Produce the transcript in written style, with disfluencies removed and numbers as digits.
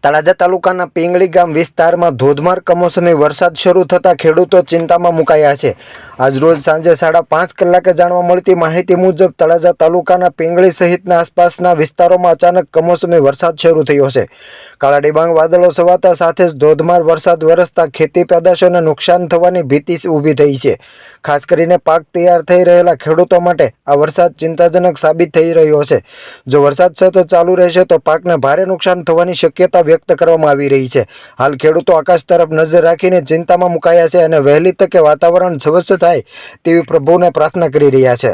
તળાજા તાલુકાના પિંગળી ગામ વિસ્તારમાં ધોધમાર કમોસમી વરસાદ શરૂ થતાં ખેડૂતો ચિંતામાં મુકાયા છે। આજરોજ સાંજે 5:30 કલાકે જાણવા મળતી માહિતી મુજબ તળાજા તાલુકાના પિંગળી સહિતના આસપાસના વિસ્તારોમાં અચાનક કમોસમી વરસાદ શરૂ થયો છે। કાળા ડિબાંગ વાદળો છવાતા સાથે જ ધોધમાર વરસાદ વરસતા ખેતી પેદાશોને નુકસાન થવાની ભીતિ ઊભી થઈ છે। ખાસ કરીને પાક તૈયાર થઈ રહેલા ખેડૂતો માટે આ વરસાદ ચિંતાજનક સાબિત થઈ રહ્યો છે। જો વરસાદ સતત ચાલુ રહેશે તો પાકને ભારે નુકસાન થવાની શક્યતા વ્યક્ત કરવામાં આવી રહી છે। હાલ ખેડૂતો આકાશ તરફ નજર રાખીને ચિંતામાં મુકાયા છે અને વહેલી તકે વાતાવરણ સ્વચ્છ થાય તેવી પ્રભુને પ્રાર્થના કરી રહ્યા છે।